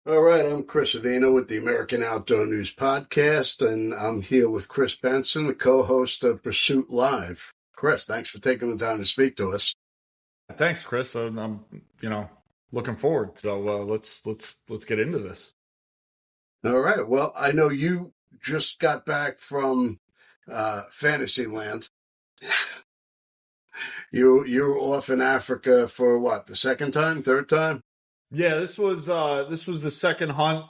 All right, I'm Chris Avina with the American Outdoor News Podcast, and I'm here with Chris Benson, the co-host of Pursuit Live. Chris, thanks for taking the time to speak to us. Thanks, Chris. I'm looking forward. So let's get into this. All right, well, I know you just got back from Fantasyland. You were off in Africa for what, the second time, third time? Yeah, this was the second hunt.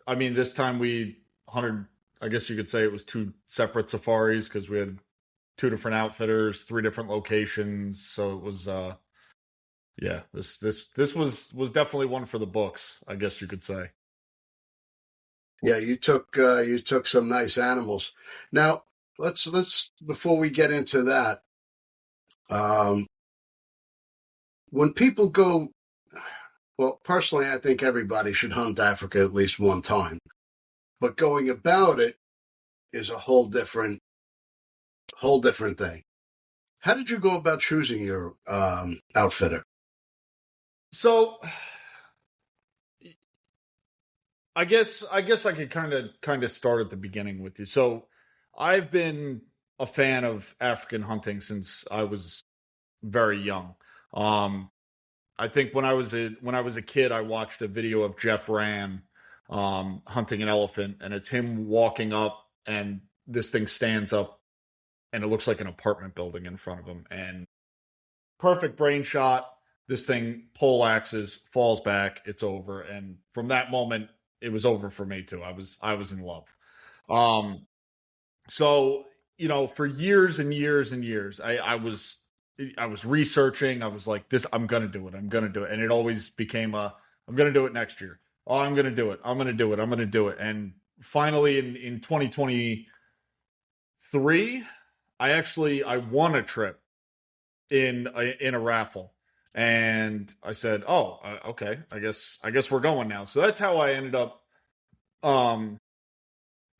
This time we hunted. I guess you could say it was two separate safaris because we had two different outfitters, three different locations. So it was yeah. This was definitely one for the books. I guess you could say. Yeah, you took some nice animals. Now, let's before we get into that, um, when people go, well, personally, I think everybody should hunt Africa at least one time. But going about it is a whole different thing. How did you go about choosing your outfitter? So I guess I could kind of start at the beginning with you. So I've been a fan of African hunting since I was very young. Um, I think when I was a kid, I watched a video of Jeff Ran hunting an elephant, and it's him walking up, and this thing stands up, and it looks like an apartment building in front of him, and perfect brain shot. This thing pole axes, falls back, it's over, and from that moment, it was over for me too. I was in love. Um, so for years and years and years, I was researching. I was like, this, I'm gonna do it. I'm gonna do it, and it always became I'm gonna do it next year. Oh, I'm gonna do it. I'm gonna do it. I'm gonna do it. And finally, in 2023, I won a trip in a raffle, and I said, "Oh, okay. I guess we're going now." So that's how I ended up um,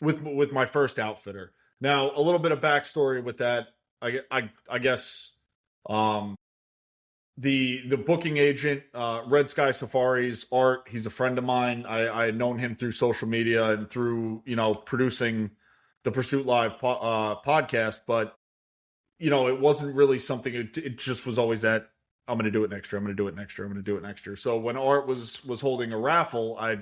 with my first outfitter. Now, a little bit of backstory with that. I guess um, the booking agent, Red Sky Safaris, Art. He's a friend of mine. I had known him through social media and through producing the Pursuit Live podcast, but it wasn't really something. It just was always that I'm going to do it next year. I'm going to do it next year. I'm going to do it next year. So when Art was holding a raffle, I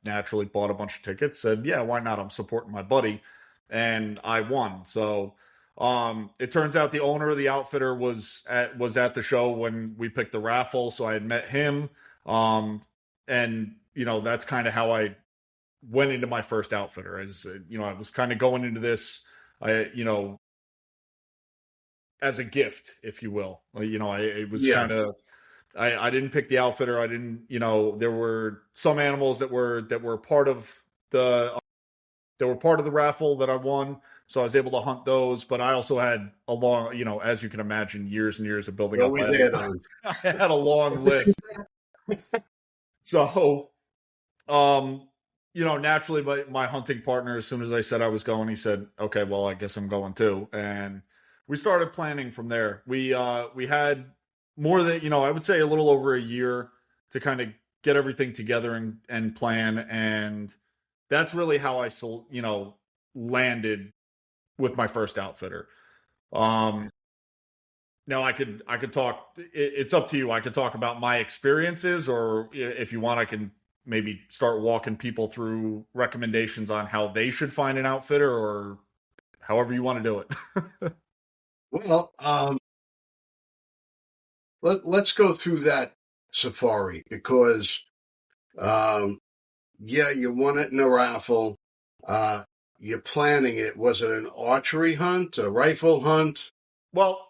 naturally bought a bunch of tickets. Said, yeah, why not? I'm supporting my buddy, and I won. So it turns out the owner of the outfitter was at the show when we picked the raffle. So I had met him, and that's kind of how I went into my first outfitter. As I was kind of going into this. I as a gift, if you will. It was Yeah, kind of I didn't pick the outfitter. I didn't, there were some animals that were part of the raffle that I won, so I was able to hunt those. But I also had a long, as you can imagine, years and years of building you up. always add on. I had a long list. So, naturally, my hunting partner, as soon as I said I was going, he said, "Okay, well, I guess I'm going too." And we started planning from there. We had more than I would say a little over a year to kind of get everything together and plan, and that's really how I landed with my first outfitter. Um, Now I could talk. It's up to you. I could talk about my experiences, or if you want, I can maybe start walking people through recommendations on how they should find an outfitter, or however you want to do it. Well, let's go through that safari because, um, yeah, you won it in a raffle. Uh, you're planning it. Was it an archery hunt, a rifle hunt? Well,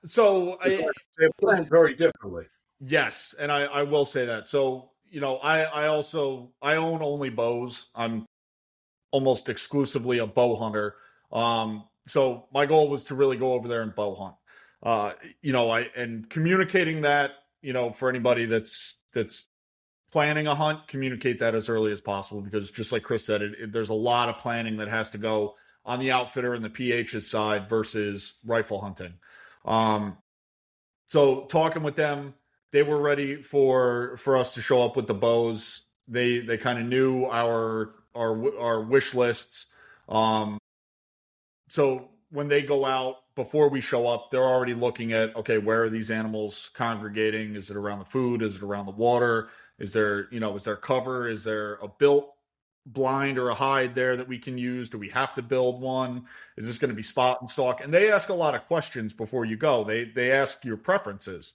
so I Because they're planned very differently. yes, and I will say that. So I own only bows. I'm almost exclusively a bow hunter. So my goal was to really go over there and bow hunt. I and communicating that, for anybody that's planning a hunt, communicate that as early as possible because just like Chris said, there's a lot of planning that has to go on the outfitter and the PH's side versus rifle hunting. Um, so talking with them, they were ready for us to show up with the bows. They kind of knew our wish lists. So when they go out before we show up, they're already looking at, okay, where are these animals congregating? Is it around the food? Is it around the water? Is there, is there cover? Is there a built blind or a hide there that we can use? Do we have to build one? Is this going to be spot and stalk? And they ask a lot of questions before you go. They ask your preferences.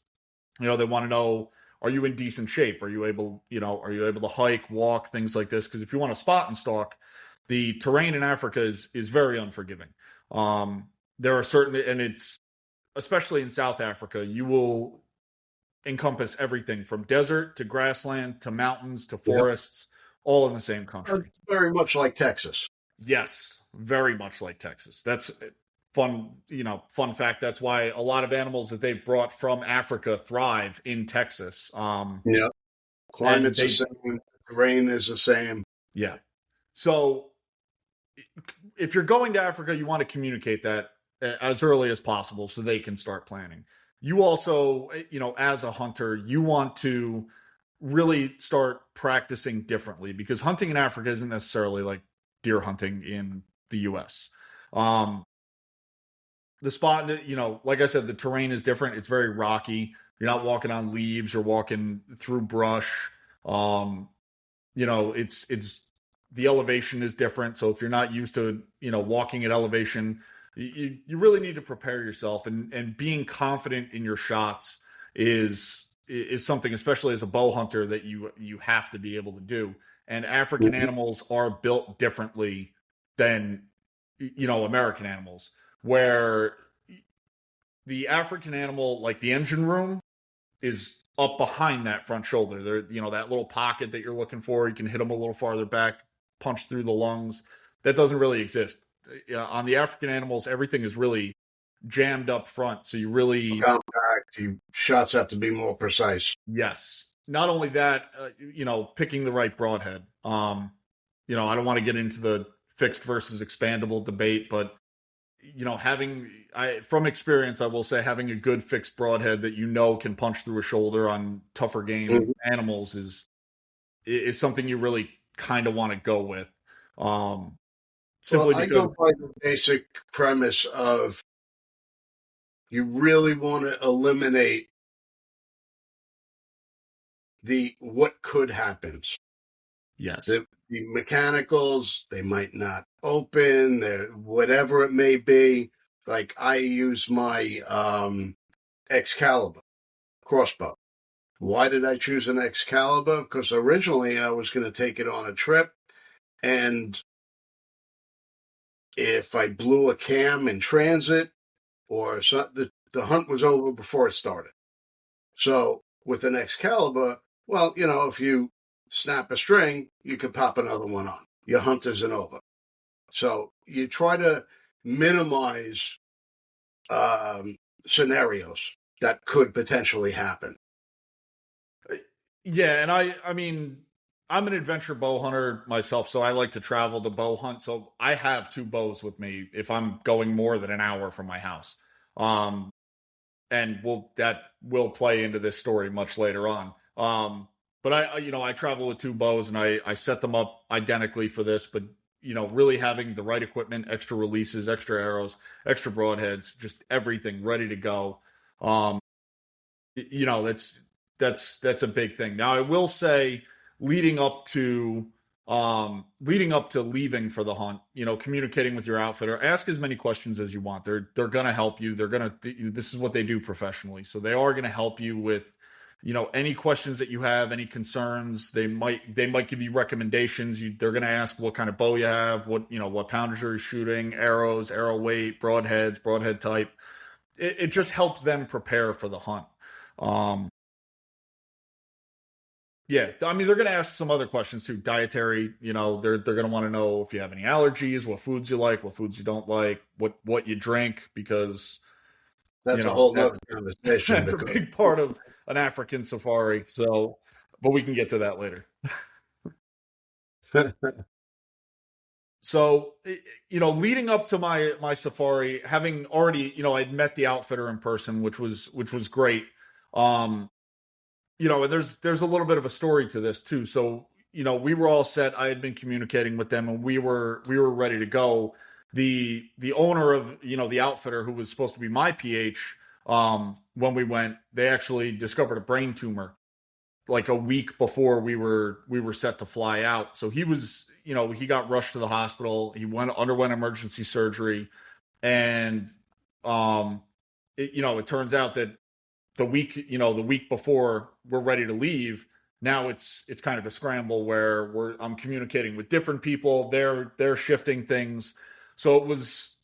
They want to know, are you in decent shape? Are you able to hike, walk, things like this? Because if you want to spot and stalk, the terrain in Africa is very unforgiving. There are certain, and it's especially in South Africa, you will encompass everything from desert to grassland to mountains to forests, all in the same country. Very much like Texas. Yes, very much like Texas. That's fun fact. That's why a lot of animals that they've brought from Africa thrive in Texas. Yeah. Climate's the same. Terrain is the same. Yeah. So if you're going to Africa, you want to communicate that as early as possible so they can start planning. You also, as a hunter, you want to really start practicing differently, because hunting in Africa isn't necessarily like deer hunting in the US. The spot, like I said, the terrain is different. It's very rocky. You're not walking on leaves. You're walking through brush. It's the elevation is different. So if you're not used to, walking at elevation, you really need to prepare yourself, and being confident in your shots is something, especially as a bow hunter, that you have to be able to do. And African animals are built differently than, American animals, where the African animal, like the engine room, is up behind that front shoulder. There, that little pocket that you're looking for, you can hit them a little farther back, punch through the lungs. That doesn't really exist. On the African animals, everything is really jammed up front. So you really compact. Shots have to be more precise. Yes. Not only that, picking the right broadhead. I don't want to get into the fixed versus expandable debate, but from experience, I will say having a good fixed broadhead that can punch through a shoulder on tougher game animals is something you really kind of want to go with. I go by the basic premise of you really want to eliminate the what could happen. Yes. The mechanicals, they might not open, whatever it may be. Like I use my Excalibur crossbow. Why did I choose an Excalibur? Because originally I was going to take it on a trip, and if I blew a cam in transit or something, the hunt was over before it started. So with an Excalibur, well, if you snap a string, you can pop another one on. Your hunt isn't over. So you try to minimize scenarios that could potentially happen. Yeah, and I mean, I'm an adventure bow hunter myself, so I like to travel to bow hunt. So I have 2 bows with me if I'm going more than an hour from my house. And that will play into this story much later on. But I travel with 2 bows, and I set them up identically for this, but really having the right equipment, extra releases, extra arrows, extra broadheads, just everything ready to go. That's a big thing. Now I will say, leading up to leaving for the hunt, communicating with your outfitter, ask as many questions as you want. They're going to help you. This is what they do professionally. So they are going to help you with, any questions that you have, any concerns. They might give you recommendations. They're going to ask what kind of bow you have, what poundage you're shooting, arrows, arrow weight, broadheads, broadhead type. It just helps them prepare for the hunt. Yeah, I mean, they're going to ask some other questions too. Dietary, they're going to want to know if you have any allergies, what foods you like, what foods you don't like, what you drink, because that's a whole nother conversation. That's a big part of an African safari. So, but we can get to that later. So, leading up to my safari, having already, I'd met the outfitter in person, which was great. And there's a little bit of a story to this too. So, we were all set. I had been communicating with them, and we were ready to go. The owner of the outfitter who was supposed to be my PH, when we went, they actually discovered a brain tumor like a week before we were set to fly out. So he was, he got rushed to the hospital. He underwent emergency surgery, and it turns out that the week before we're ready to leave, now it's kind of a scramble where I'm communicating with different people. They're shifting things. So it was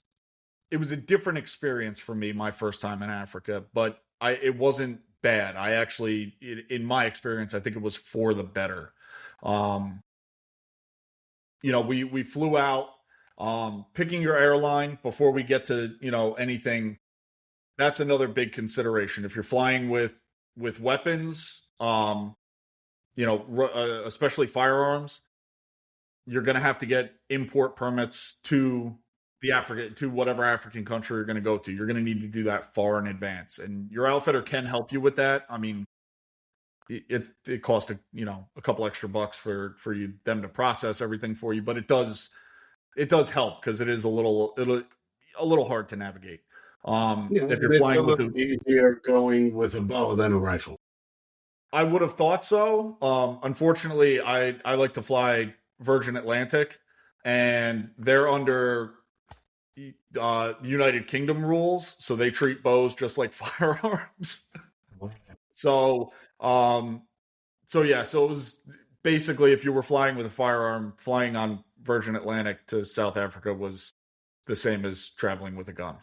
a different experience for me my first time in Africa, but it wasn't bad. I actually, in my experience, I think it was for the better. We flew out, picking your airline before we get to, anything. That's another big consideration. If you're flying with weapons, especially firearms, you're going to have to get import permits to whatever African country you're going to go to. You're going to need to do that far in advance, and your outfitter can help you with that. I mean, it costs a couple extra bucks for them to process everything for you, but it does help because it is a little hard to navigate. If you're it's flying a with little easier going with a bow than a rifle. I would have thought so. Unfortunately, I like to fly Virgin Atlantic, and they're under United Kingdom rules, so they treat bows just like firearms. So it was basically, if you were flying with a firearm, flying on Virgin Atlantic to South Africa was the same as traveling with a gun.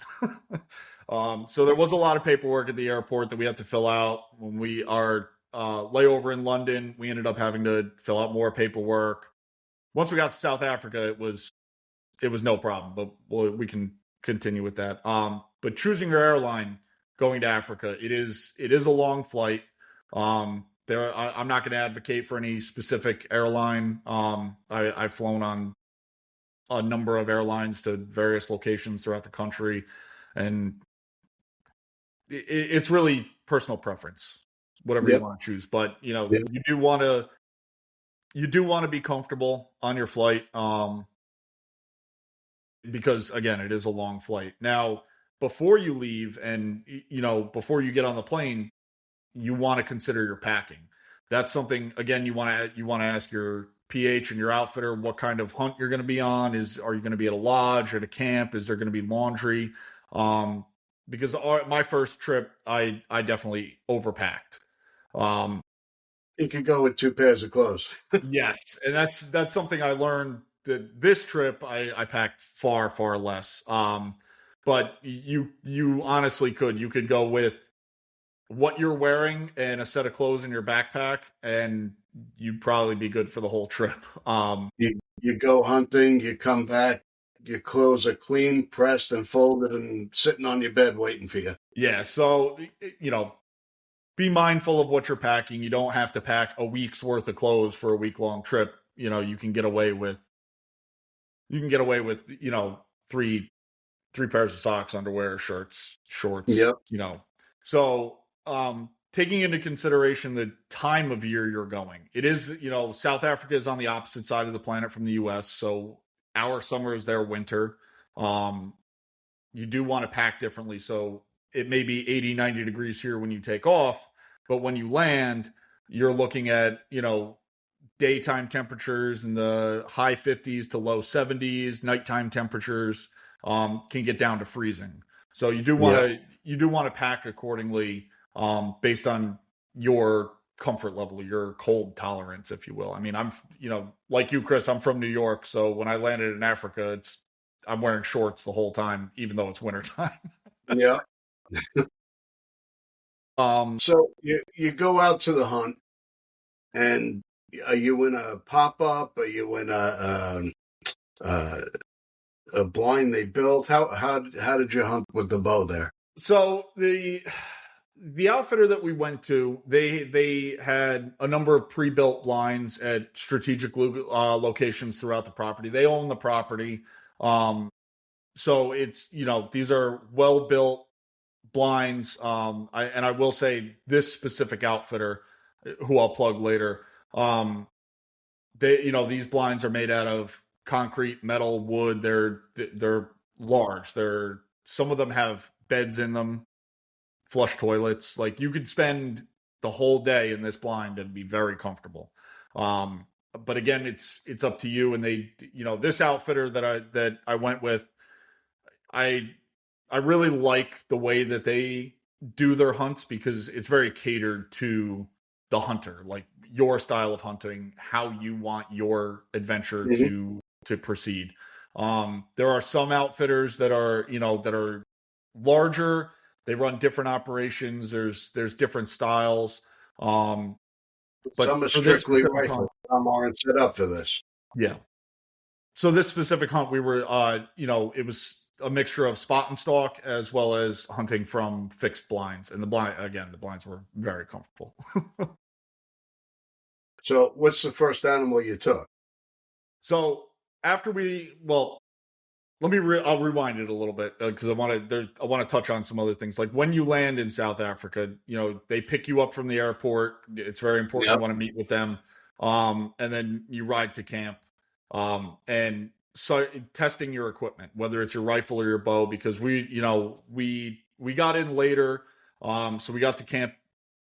So there was a lot of paperwork at the airport that we had to fill out. When we are layover in London, we ended up having to fill out more paperwork. Once we got to South Africa, it was no problem, but we can continue with that. But choosing your airline going to Africa, it is a long flight. I'm not going to advocate for any specific airline. I've flown on a number of airlines to various locations throughout the country, and it's really personal preference, whatever you want to choose. But you do want to be comfortable on your flight, because again, it is a long flight. Now, before you leave and before you get on the plane, you want to consider your packing. That's something, again, you want to ask your PH and your outfitter what kind of hunt you're going to be on. Are you going to be at a lodge, at a camp? Is there going to be laundry? Because my first trip, I definitely overpacked. You could go with 2 pairs of clothes. Yes, and that's something I learned. That this trip, I packed far, far less. But you honestly could go with what you're wearing and a set of clothes in your backpack, and you'd probably be good for the whole trip. You go hunting, you come back, your clothes are clean, pressed, and folded, and sitting on your bed waiting for you. Yeah, so be mindful of what you're packing. You don't have to pack a week's worth of clothes for a week-long trip. You can get away with three pairs of socks, underwear, shirts, shorts. Yep. So taking into consideration the time of year you're going, it is, South Africa is on the opposite side of the planet from the US. So our summer is their winter. You do want to pack differently. So it may be 80, 90 degrees here when you take off, but when you land, you're looking at, daytime temperatures in the high 50s to low 70s. Nighttime temperatures can get down to freezing. So you do want to pack accordingly, based on your comfort level, your cold tolerance, if you will. I mean, I'm like you, Chris, I'm from New York, so when I landed in Africa, I'm wearing shorts the whole time, even though it's wintertime. Yeah. So you go out to the hunt, and are you in a pop-up? Are you in a blind they built? How did you hunt with the bow there? So the outfitter that we went to, they had a number of pre-built blinds at strategic locations throughout the property. They own the property. So it's, these are well-built blinds. I will say this specific outfitter, who I'll plug later, these blinds are made out of concrete, metal, wood. They're large. Some of them have beds in them, flush toilets. Like, you could spend the whole day in this blind and be very comfortable. But again, it's up to you. And this outfitter that I went with, I really like the way that they do their hunts, because it's very catered to the hunter, like your style of hunting, how you want your adventure to proceed. There are some outfitters that are larger. They run different operations. There's different styles. But some are strictly rifle. Some aren't set up for this. Yeah. So this specific hunt, we were, it was a mixture of spot and stalk as well as hunting from fixed blinds. And the blinds were very comfortable. So what's the first animal you took? So after I'll rewind it a little bit, because I want to touch on some other things. Like, when you land in South Africa, they pick you up from the airport. It's very important. You want to meet with them. And then you ride to camp. And so testing your equipment, whether it's your rifle or your bow, because we got in later. So we got to camp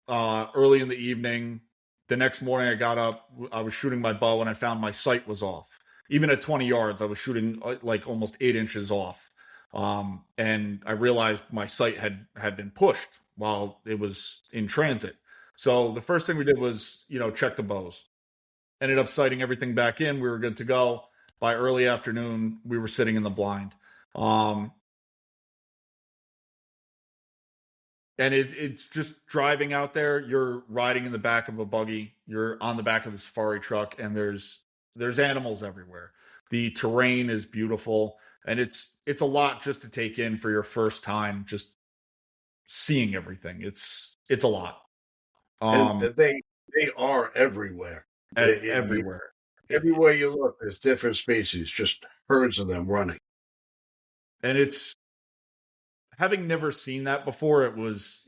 early in the evening. The next morning I got up, I was shooting my bow, and I found my sight was off. Even at 20 yards, I was shooting like almost 8 inches off. And I realized my sight had been pushed while it was in transit. So the first thing we did was, check the bows. Ended up sighting everything back in. We were good to go. By early afternoon, we were sitting in the blind. And it's just driving out there. You're riding in the back of a buggy. You're on the back of the safari truck, and there's animals everywhere. The terrain is beautiful, and it's a lot just to take in for your first time, just seeing everything. It's a lot. And they are everywhere. Everywhere. Everywhere you look, there's different species, just herds of them running. And it's, having never seen that before, it was,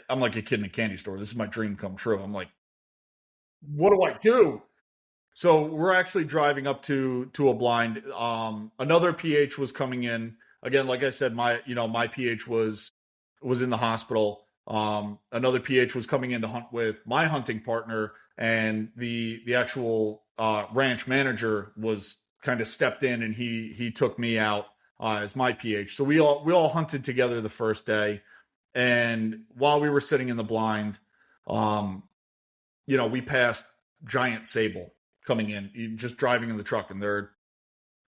I'm like a kid in a candy store. This is my dream come true. I'm like, what do I do? So we're actually driving up to a blind. Another PH was coming in. Again, like I said, my PH was in the hospital. Another PH was coming in to hunt with my hunting partner, and the actual ranch manager was kind of stepped in, and he took me out as my PH. So we all hunted together the first day, and while we were sitting in the blind, we passed giant sable coming in, just driving in the truck, and they're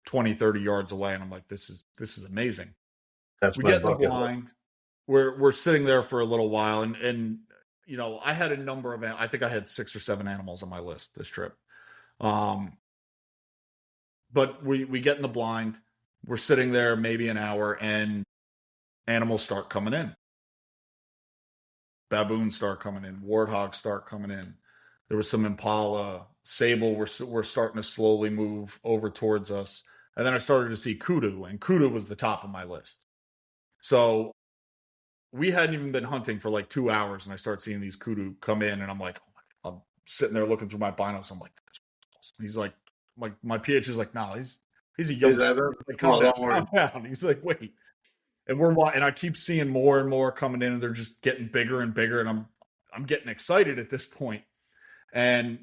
20, 30 yards away, and I'm like, this is amazing. We get in the blind. We're sitting there for a little while, and I had a number of, I think I had 6 or 7 animals on my list this trip. But we get in the blind. We're sitting there maybe an hour, and animals start coming in. Baboons start coming in. Warthogs start coming in. There was some impala. Sable were starting to slowly move over towards us. And then I started to see kudu, and kudu was the top of my list. So we hadn't even been hunting for like 2 hours, and I start seeing these kudu come in, and I'm like, oh my God. I'm sitting there looking through my binos. I'm like, that's awesome. He's like, my PH is like, no, he's a young. Like, calm down. He's like, wait. And I keep seeing more and more coming in, and they're just getting bigger and bigger, and I'm getting excited at this point. And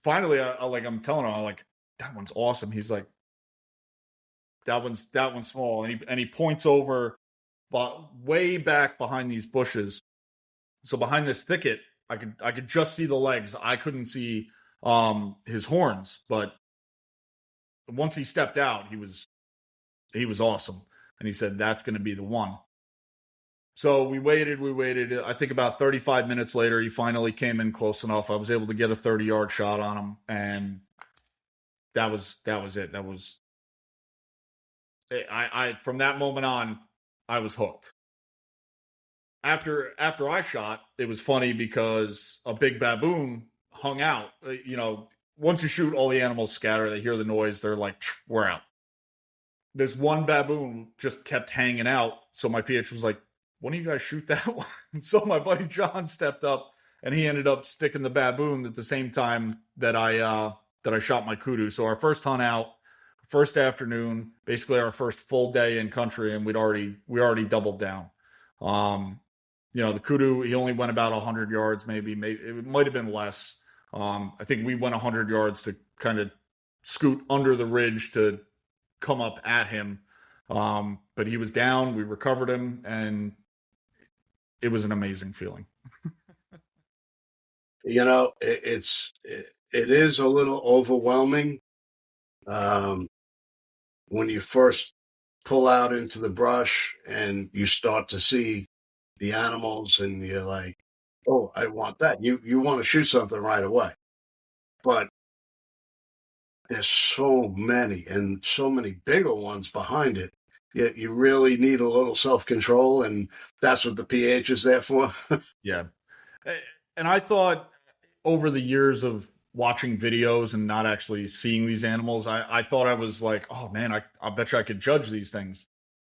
finally, I'm telling him, I'm like, that one's awesome. He's like, that one's small, and he points over, but way back behind these bushes. So behind this thicket, I could just see the legs. I couldn't see his horns, but once he stepped out, he was awesome. And he said, that's going to be the one. So we waited. I think about 35 minutes later, he finally came in close enough. I was able to get a 30-yard shot on him, and that was it. That was, I from that moment on, I was hooked. After I shot, it was funny because a big baboon hung out. Once you shoot, all the animals scatter. They hear the noise. They're like, we're out. This one baboon just kept hanging out. So my PH was like, why don't you guys shoot that one? So my buddy John stepped up, and he ended up sticking the baboon at the same time that I shot my kudu. So our first hunt out, first afternoon, basically our first full day in country, and we already doubled down. The kudu, he only went about 100 yards, maybe it might have been less. I think we went 100 yards to kind of scoot under the ridge to come up at him. But he was down, we recovered him, and it was an amazing feeling. It is a little overwhelming when you first pull out into the brush and you start to see the animals, and you're like, oh, I want that. You want to shoot something right away. But there's so many, and so many bigger ones behind it. You really need a little self-control, and that's what the pH is there for. Yeah. And I thought over the years of watching videos and not actually seeing these animals, I thought I was like, oh man, I bet you I could judge these things.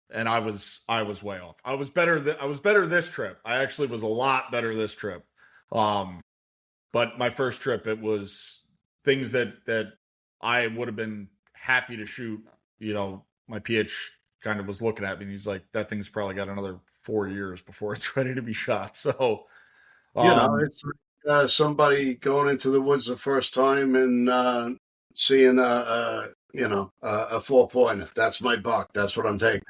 And I was way off. I was better this trip. I actually was a lot better this trip. But my first trip, it was things that I would have been happy to shoot. My PH kind of was looking at me, and he's like, that thing's probably got another 4 years before it's ready to be shot. So, it's somebody going into the woods the first time and seeing a 4-pointer. That's my buck. That's what I'm taking.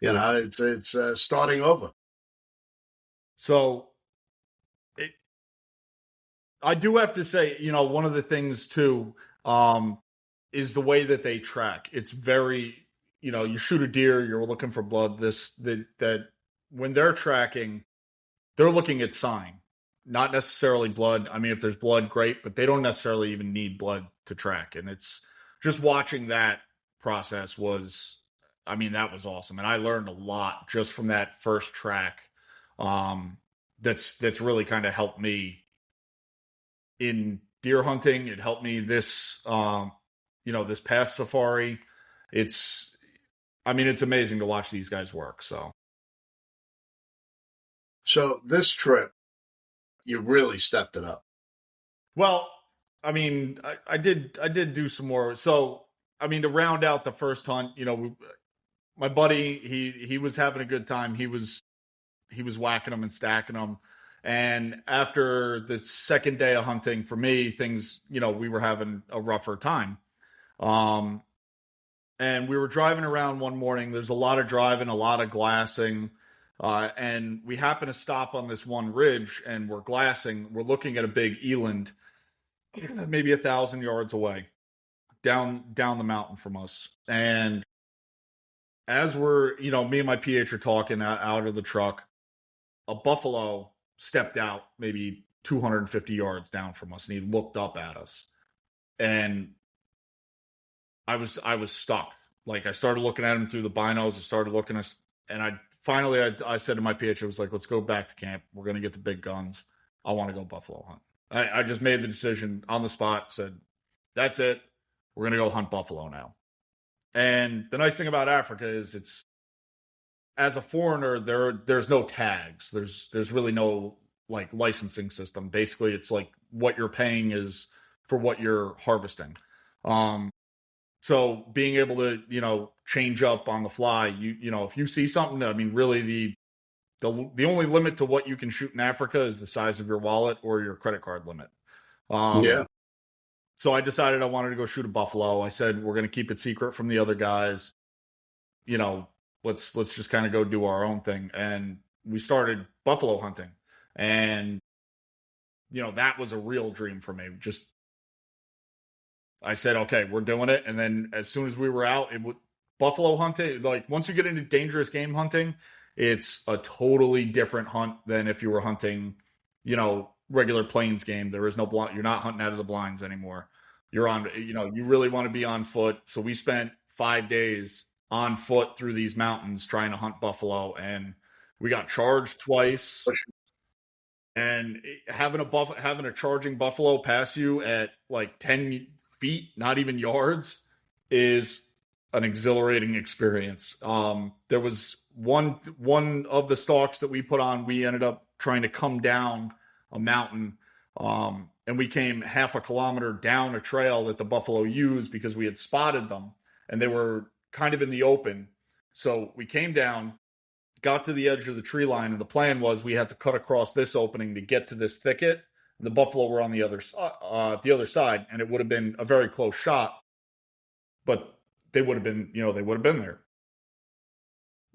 It's starting over. So I do have to say, one of the things too, is the way that they track. It's very, you shoot a deer, you're looking for blood. That when they're tracking, they're looking at sign, not necessarily blood. I mean, if there's blood, great, but they don't necessarily even need blood to track. And it's just watching that process that was awesome. And I learned a lot just from that first track. That's really kind of helped me in deer hunting. It helped me this past safari. It's amazing to watch these guys work. So this trip, you really stepped it up. Well, I did do some more. So, to round out the first hunt, my buddy, he was having a good time. He was whacking them and stacking them. And after the second day of hunting, for me, things, we were having a rougher time. And we were driving around one morning. There's a lot of driving, a lot of glassing. And we happen to stop on this one ridge, and we're glassing. We're looking at a big eland, maybe 1,000 yards away, down the mountain from us. And as we're, me and my PH are talking out of the truck, a buffalo stepped out maybe 250 yards down from us, and he looked up at us. And I was stuck. Like, I started looking at him through the binos. I started looking at, and I said to my PH, I was like, let's go back to camp. We're going to get the big guns. I want to go buffalo hunt. I just made the decision on the spot, said, that's it. We're going to go hunt buffalo now. And the nice thing about Africa is it's, as a foreigner, there's no tags. There's really no like licensing system. Basically, it's like what you're paying is for what you're harvesting. So being able to, change up on the fly, if you see something, really the only limit to what you can shoot in Africa is the size of your wallet or your credit card limit. Yeah. So I decided I wanted to go shoot a buffalo. I said, we're going to keep it secret from the other guys. Let's just kind of go do our own thing. And we started buffalo hunting. And, that was a real dream for me. Just, I said, okay, we're doing it. And then as soon as we were out, buffalo hunting, like once you get into dangerous game hunting, it's a totally different hunt than if you were hunting, regular plains game. There is no blind. You're not hunting out of the blinds anymore. You're on, you really want to be on foot. So we spent 5 days on foot through these mountains trying to hunt buffalo, and we got charged twice. And having a charging buffalo pass you at like 10 feet, not even yards, is an exhilarating experience. There was one of the stalks that we put on, we ended up trying to come down a mountain. And we came half a kilometer down a trail that the buffalo used because we had spotted them and they were kind of in the open. So we came down, got to the edge of the tree line, and the plan was we had to cut across this opening to get to this thicket. The buffalo were on the other side, and it would have been a very close shot, but they would have been, they would have been there.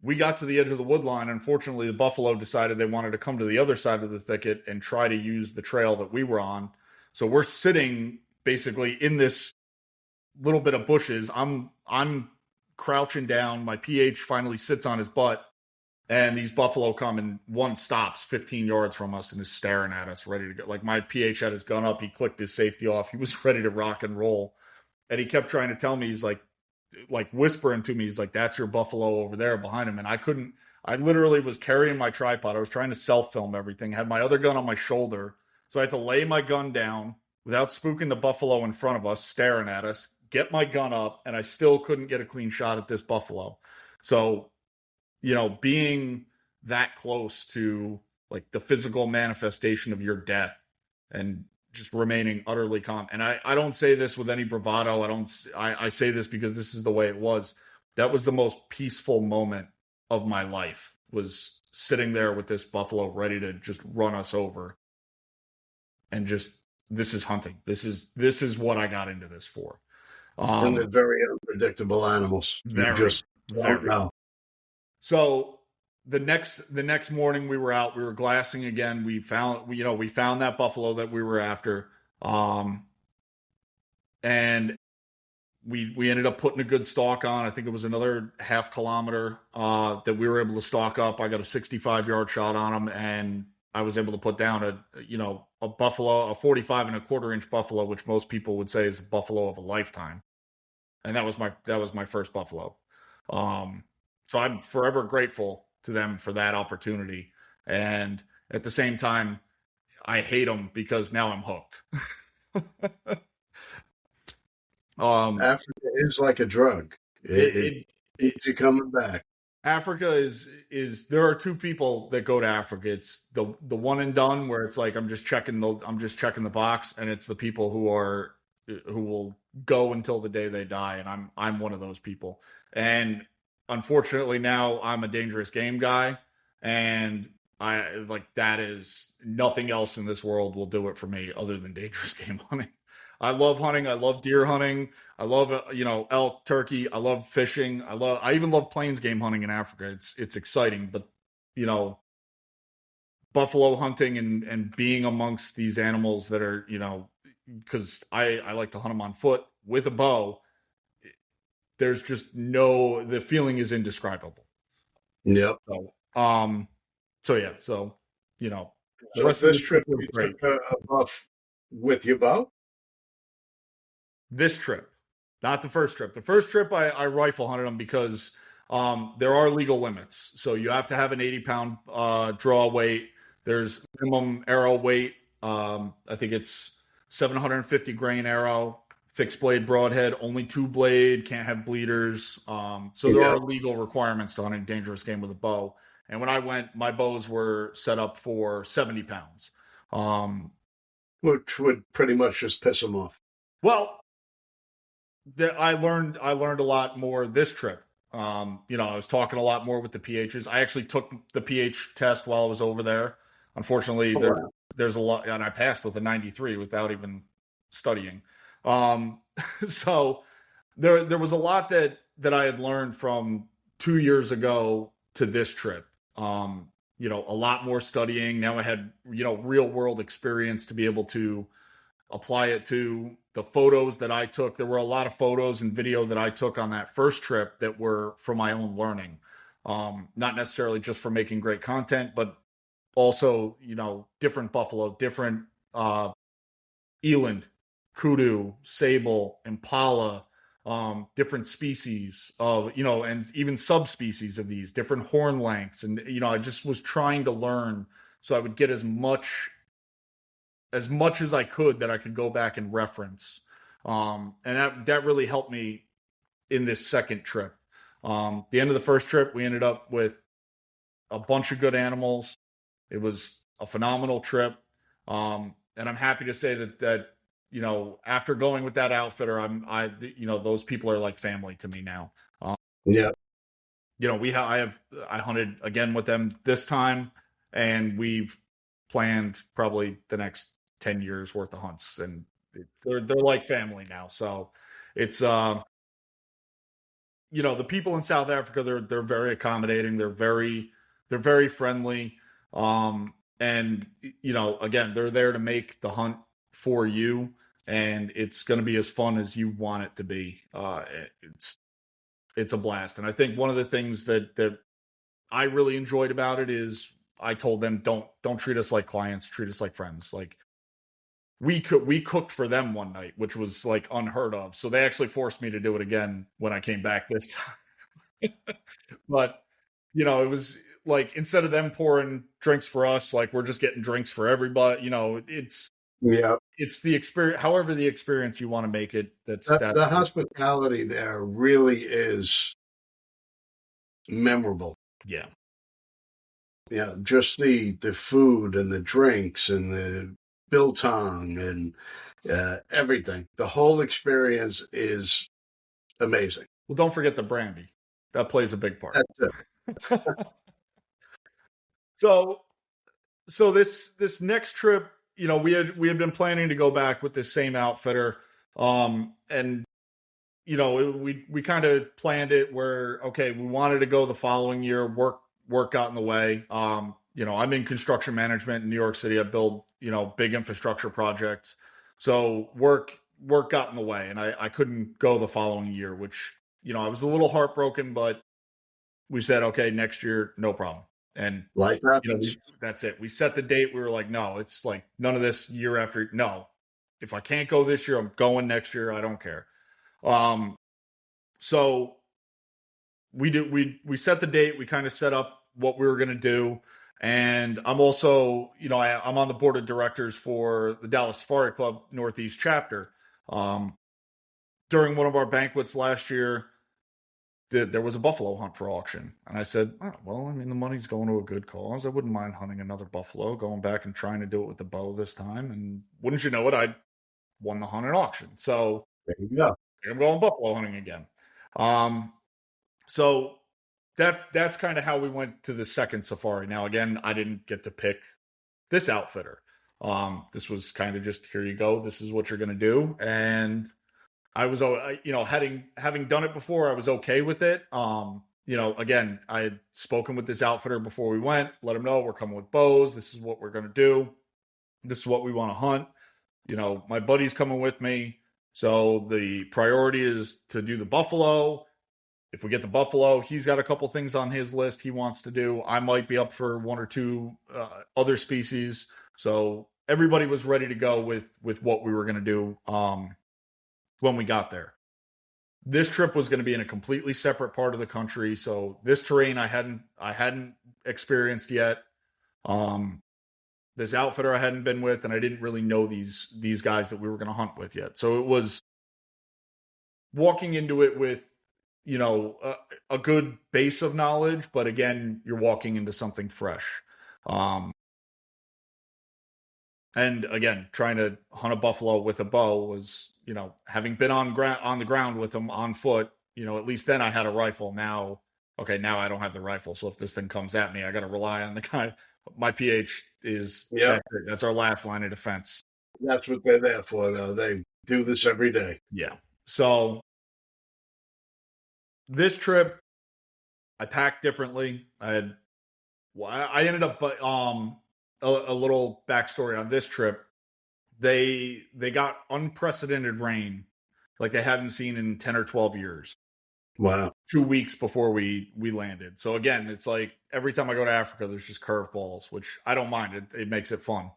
We got to the edge of the wood line. Unfortunately, the buffalo decided they wanted to come to the other side of the thicket and try to use the trail that we were on. So we're sitting basically in this little bit of bushes. I'm crouching down. My PH finally sits on his butt, and these buffalo come, and one stops 15 yards from us and is staring at us, ready to go. Like, my PH had his gun up. He clicked his safety off. He was ready to rock and roll. And he kept trying to tell me, he's like whispering to me, he's like, that's your buffalo over there behind him. And I literally was carrying my tripod. I was trying to self-film everything, had my other gun on my shoulder. So I had to lay my gun down without spooking the buffalo in front of us, staring at us, get my gun up, and I still couldn't get a clean shot at this buffalo. So, being that close to like the physical manifestation of your death and just remaining utterly calm. And I don't say this with any bravado. I say this because this is the way it was. That was the most peaceful moment of my life, was sitting there with this buffalo ready to just run us over. And just, this is hunting. This is what I got into this for. And they're very unpredictable animals. You just don't know. So the next morning we were out, we were glassing again. We found that buffalo that we were after. And we ended up putting a good stalk on. I think it was another half kilometer, that we were able to stalk up. I got a 65-yard shot on him, and I was able to put down a buffalo, a 45 and a quarter inch buffalo, which most people would say is a buffalo of a lifetime. And that was my first buffalo. So I'm forever grateful to them for that opportunity. And at the same time, I hate them because now I'm hooked. Africa is like a drug. It keeps you coming back. Africa is there are two people that go to Africa. It's the one and done, where it's like I'm just checking the box, and it's the people who will go until the day they die, and I'm one of those people. And unfortunately, now I'm a dangerous game guy, and that is nothing else in this world will do it for me other than dangerous game hunting. I love hunting. I love deer hunting. I love elk, turkey. I love fishing. I even love plains game hunting in Africa. It's exciting, but buffalo hunting and being amongst these animals that are because I like to hunt them on foot with a bow. There's just the feeling is indescribable. Yep. So yeah. So So this trip you took a buff with your bow? This trip, not the first trip. The first trip I rifle hunted them because there are legal limits. So you have to have an 80-pound draw weight. There's minimum arrow weight. I think it's 750 grain arrow, fixed blade broadhead, only 2 blade, can't have bleeders. So there are legal requirements to hunting dangerous game with a bow. And when I went, my bows were set up for 70 pounds. Which would pretty much just piss them off. Well, I learned a lot more this trip. I was talking a lot more with the PHs. I actually took the PH test while I was over there. Unfortunately, there's a lot, and I passed with a 93 without even studying. So there was a lot that I had learned from 2 years ago to this trip. A lot more studying. Now I had, real world experience to be able to apply it to the photos that I took. There were a lot of photos and video that I took on that first trip that were for my own learning. Not necessarily just for making great content, but also, different buffalo, different eland, kudu, sable, impala, different species of, and even subspecies of these, different horn lengths. And, I just was trying to learn so I would get as much as I could that I could go back and reference. And that really helped me in this second trip. The end of the first trip, we ended up with a bunch of good animals. It was a phenomenal trip. And I'm happy to say that after going with that outfitter, those people are like family to me now. Yeah. I hunted again with them this time, and we've planned probably the next 10 years worth of hunts, and they're like family now. So it's the people in South Africa, they're very accommodating, they're very friendly, and again, they're there to make the hunt for you, and it's going to be as fun as you want it to be. It's a blast, and I think one of the things that I really enjoyed about it is I told them, don't treat us like clients, treat us like friends. Like we cooked for them one night, which was like unheard of. So they actually forced me to do it again when I came back this time. But it was like, instead of them pouring drinks for us, like we're just getting drinks for everybody. Yeah. It's the experience, however the experience you want to make it. That's The hospitality there really is memorable. yeah. Yeah, just the food and the drinks and the biltong and everything. The whole experience is amazing. Well, don't forget the brandy. That plays a big part. That's it. So this next trip, we had been planning to go back with this same outfitter, and we kind of planned it where, okay, we wanted to go the following year. Work got in the way. I'm in construction management in New York City. I build big infrastructure projects, so work got in the way, and I couldn't go the following year, which I was a little heartbroken, but we said, okay, next year, no problem. And Life happens. that's it. We set the date. We were like, no, it's like none of this year after. No, if I can't go this year, I'm going next year. I don't care. So we set the date. We kind of set up what we were going to do. And I'm also, I'm on the board of directors for the Dallas Safari Club Northeast chapter. During one of our banquets last year, there was a buffalo hunt for auction. And I said, oh, well, I mean, the money's going to a good cause. I wouldn't mind hunting another buffalo, going back and trying to do it with the bow this time. And wouldn't you know it, I won the hunt at auction. So There you go. I'm going buffalo hunting again. So that's kind of how we went to the second safari. Now, again, I didn't get to pick this outfitter. This was kind of just, here you go. This is what you're going to do. And I was, having done it before, I was okay with it. Again, I had spoken with this outfitter before we went, let him know we're coming with bows. This is what we're going to do. This is what we want to hunt. My buddy's coming with me. So the priority is to do the buffalo. If we get the buffalo, he's got a couple things on his list he wants to do. I might be up for one or two other species. So everybody was ready to go with what we were going to do when we got there. This trip was going to be in a completely separate part of the country. So this terrain I hadn't experienced yet. This outfitter I hadn't been with, and I didn't really know these guys that we were going to hunt with yet. So it was walking into it with a good base of knowledge, but again, you're walking into something fresh. And again, trying to hunt a buffalo with a bow was, having been on the ground with them on foot, at least then I had a rifle. Now I don't have the rifle. So if this thing comes at me, I got to rely on the guy. My PH is, that's our last line of defense. That's what they're there for, though. They do this every day. Yeah. So this trip, I packed differently. I ended up, a little backstory on this trip. They got unprecedented rain like they hadn't seen in 10 or 12 years. Wow. 2 weeks before we landed. So again, it's like every time I go to Africa, there's just curveballs, which I don't mind. It makes it fun.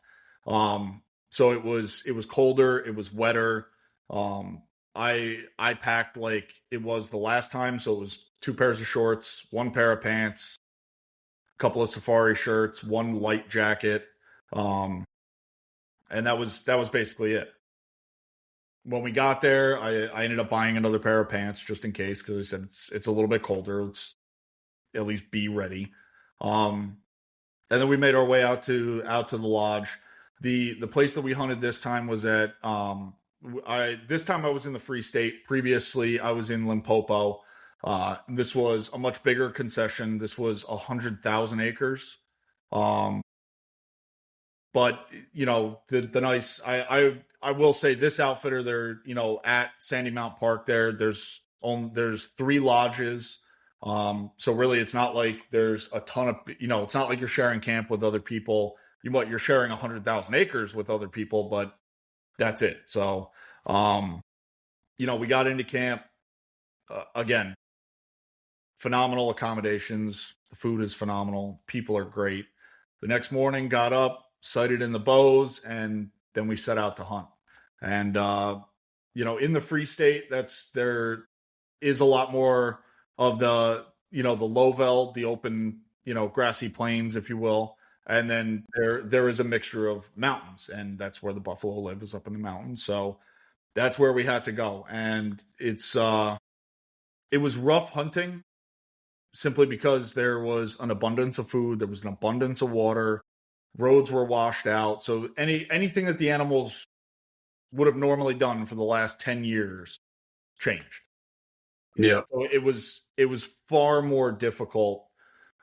So it was colder, it was wetter. I packed like it was the last time, so it was 2 pairs of shorts, 1 pair of pants, a couple of safari shirts, 1 light jacket, and that was basically it. When we got there, I ended up buying another pair of pants just in case, because I said it's a little bit colder. Let's at least be ready. And then we made our way out to the lodge. The place that we hunted this time was at this time I was in the Free State. Previously, I was in Limpopo. This was a much bigger concession. This was 100,000 acres. Um, but the nice I will say this outfitter, they're at Sandy Mount Park there. There's 3 lodges. So really it's not like there's a ton of it's not like you're sharing camp with other people. You're sharing 100,000 acres with other people, but that's it. So we got into camp again. Phenomenal accommodations. The food is phenomenal. People are great. The next morning, got up, sighted in the bows, and then we set out to hunt. And in the Free State, there is a lot more of the the low veld, the open grassy plains, if you will. And then there is a mixture of mountains, and that's where the buffalo live, is up in the mountains. So that's where we had to go, and it was rough hunting, simply because there was an abundance of food, there was an abundance of water, roads were washed out. So anything that the animals would have normally done for the last 10 years changed. Yeah. So it was far more difficult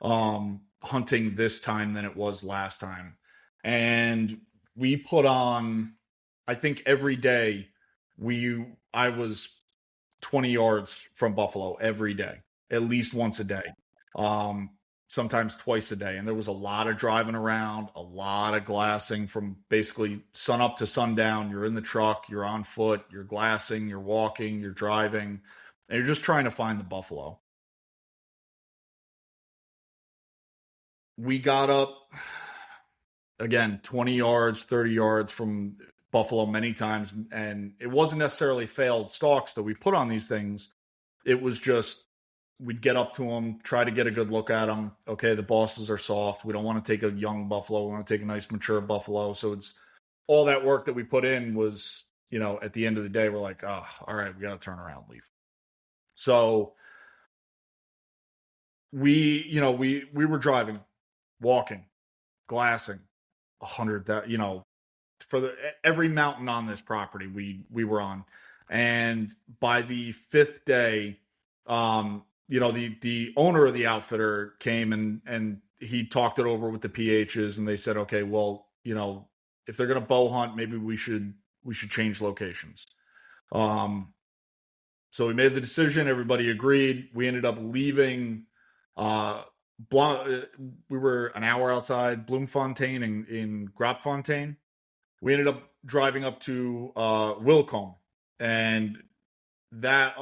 hunting this time than it was last time. And we put on, I think every day I was 20 yards from buffalo every day, at least once a day, sometimes twice a day. And there was a lot of driving around, a lot of glassing from basically sun up to sundown. You're in the truck, you're on foot, you're glassing, you're walking, you're driving, and you're just trying to find the buffalo. We got up, again, 20 yards, 30 yards from buffalo many times, and it wasn't necessarily failed stalks that we put on these things. It was just, we'd get up to them, try to get a good look at them. Okay, the bosses are soft. We don't want to take a young buffalo. We want to take a nice mature buffalo. So it's all that work that we put in was, at the end of the day, we're like, oh, all right, we got to turn around, leave. So we were driving, walking, glassing, 100 that, for every mountain on this property we were on. And by the 5th day, the owner of the outfitter came and he talked it over with the PHs, and they said, okay, well, if they're going to bow hunt, maybe we should change locations. So we made the decision. Everybody agreed. We ended up leaving. We were an hour outside Bloemfontein in Gropfontein. We ended up driving up to Wilcombe, and that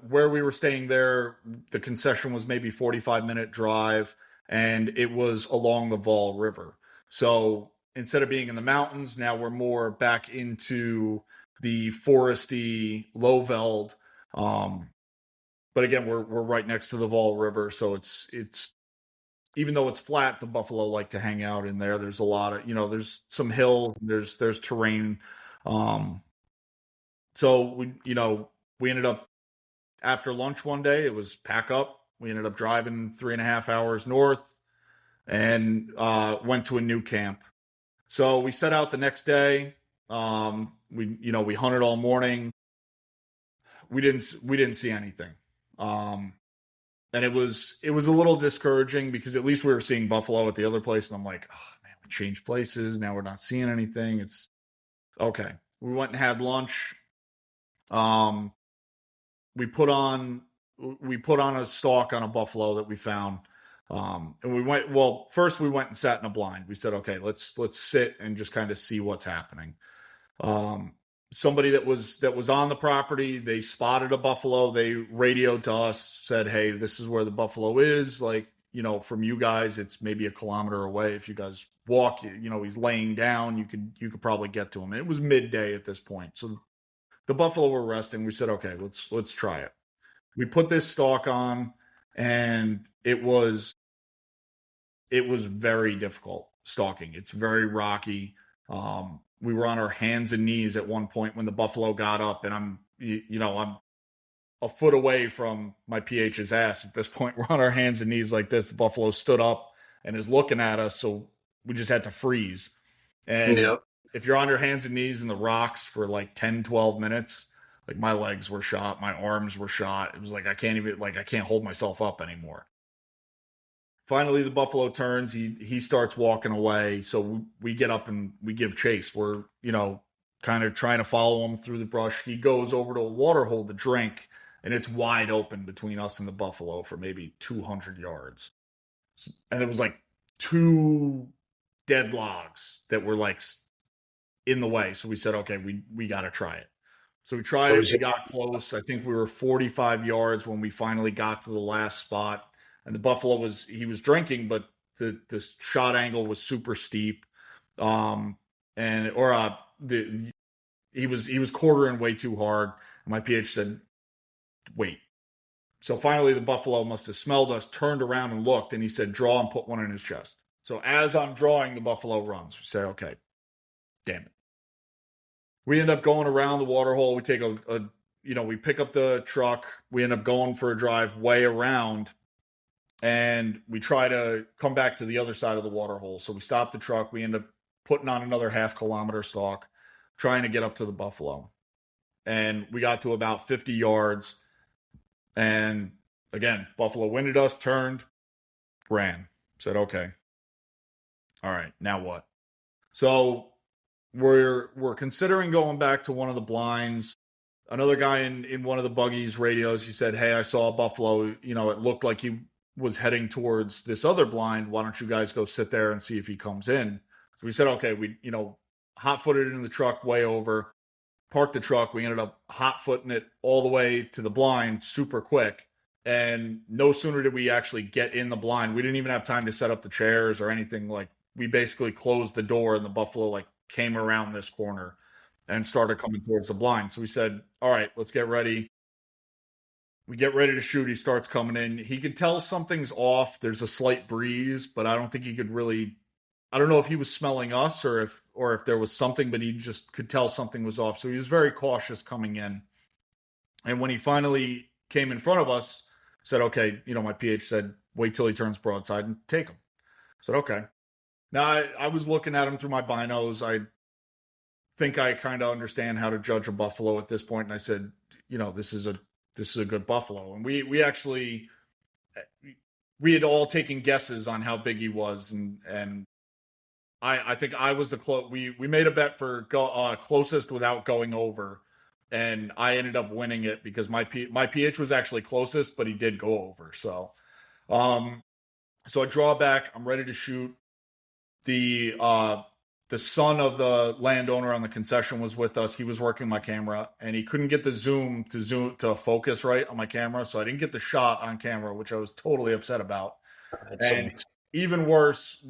where we were staying there, the concession was maybe 45-minute drive, and it was along the Vaal River. So instead of being in the mountains, now we're more back into the foresty low veld. But again, we're right next to the Vaal River, so it's even though it's flat, the buffalo like to hang out in there. There's a lot of, there's some hills, there's terrain. So we ended up, after lunch one day, it was pack up. We ended up driving 3.5 hours north and went to a new camp. So we set out the next day. We hunted all morning. We didn't see anything. And it was a little discouraging because at least we were seeing buffalo at the other place. And I'm like, oh man, we changed places. Now we're not seeing anything. It's okay. We went and had lunch. We put on a stalk on a buffalo that we found. And first we went and sat in a blind. We said, okay, let's sit and just kind of see what's happening. Somebody that was on the property, they spotted a buffalo. They radioed to us, said, hey, this is where the buffalo is. Like, from you guys, it's maybe 1 kilometer away. If you guys walk, he's laying down, you could probably get to him. And it was midday at this point. So the buffalo were resting. We said, okay, let's try it. We put this stalk on, and it was very difficult stalking. It's very rocky. We were on our hands and knees at one point when the buffalo got up, and I'm a foot away from my PH's ass at this point. We're on our hands and knees like this. The buffalo stood up and is looking at us, so we just had to freeze. And Yep. if you're on your hands and knees in the rocks for like 10, 12 minutes, like my legs were shot, my arms were shot. It was like I can't hold myself up anymore. Finally, the buffalo turns. He starts walking away. So we get up and we give chase. We're, kind of trying to follow him through the brush. He goes over to a water hole to drink, and it's wide open between us and the buffalo for maybe 200 yards. And there was like two dead logs that were like in the way. So we said, okay, we got to try it. So we tried it. We got close. I think we were 45 yards when we finally got to the last spot. And the buffalo was drinking, but the shot angle was super steep. He was quartering way too hard. And my PH said, wait. So finally the buffalo must have smelled us, turned around and looked, and he said, draw and put one in his chest. So as I'm drawing, the buffalo runs. We say, okay, damn it. We end up going around the water hole. We take we pick up the truck. We end up going for a drive way around, and we try to come back to the other side of the water hole. So we stop the truck. We end up putting on another half-kilometer stalk, trying to get up to the buffalo. And we got to about 50 yards. And again, buffalo winded us, turned, ran. Said, okay. All right, now what? So we're considering going back to one of the blinds. Another guy in one of the buggies radios, he said, hey, I saw a buffalo. It looked like he was heading towards this other blind. Why don't you guys go sit there and see if he comes in? So we said, okay, we, hot-footed it in the truck way over, parked the truck. We ended up hot-footing it all the way to the blind super quick. And no sooner did we actually get in the blind, we didn't even have time to set up the chairs or anything. Like, we basically closed the door and the buffalo came around this corner and started coming towards the blind. So we said, all right, let's get ready. We get ready to shoot. He starts coming in. He could tell something's off. There's a slight breeze, but I don't think he could really, I don't know if he was smelling us or if there was something, but he just could tell something was off. So he was very cautious coming in. And when he finally came in front of us, said, okay, my PH said, wait till he turns broadside and take him. I said, okay. Now I was looking at him through my binos. I think I kind of understand how to judge a buffalo at this point. And I said, this is a good buffalo. And we had all taken guesses on how big he was. And I think I was we made a bet for closest without going over. And I ended up winning it because my PH was actually closest, but he did go over. So I draw back. I'm ready to shoot. The son of the landowner on the concession was with us. He was working my camera, and he couldn't get the zoom to focus right on my camera, so I didn't get the shot on camera, which I was totally upset about. And even worse,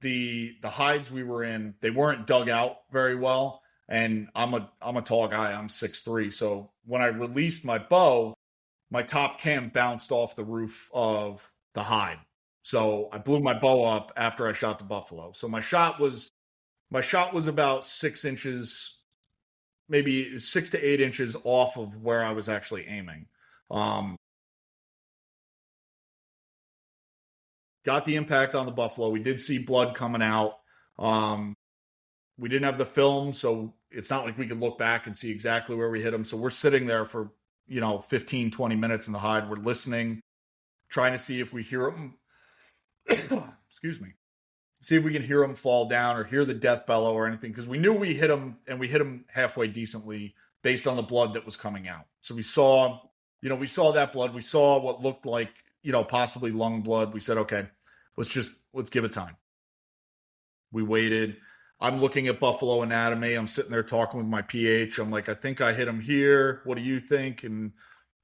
the hides we were in, they weren't dug out very well. And I'm a tall guy. I'm 6'3". So when I released my bow, my top cam bounced off the roof of the hide. So I blew my bow up after I shot the buffalo. So my shot was about 6 inches, maybe 6 to 8 inches off of where I was actually aiming. Got the impact on the buffalo. We did see blood coming out. We didn't have the film, so it's not like we could look back and see exactly where we hit him. So we're sitting there for, 15, 20 minutes in the hide. We're listening, trying to see if we hear him. Excuse me. See if we can hear him fall down or hear the death bellow or anything. Because we knew we hit him, and we hit him halfway decently based on the blood that was coming out. So we saw that blood. We saw what looked like, possibly lung blood. We said, okay, let's give it time. We waited. I'm looking at buffalo anatomy. I'm sitting there talking with my PH. I'm like, I think I hit him here. What do you think? And,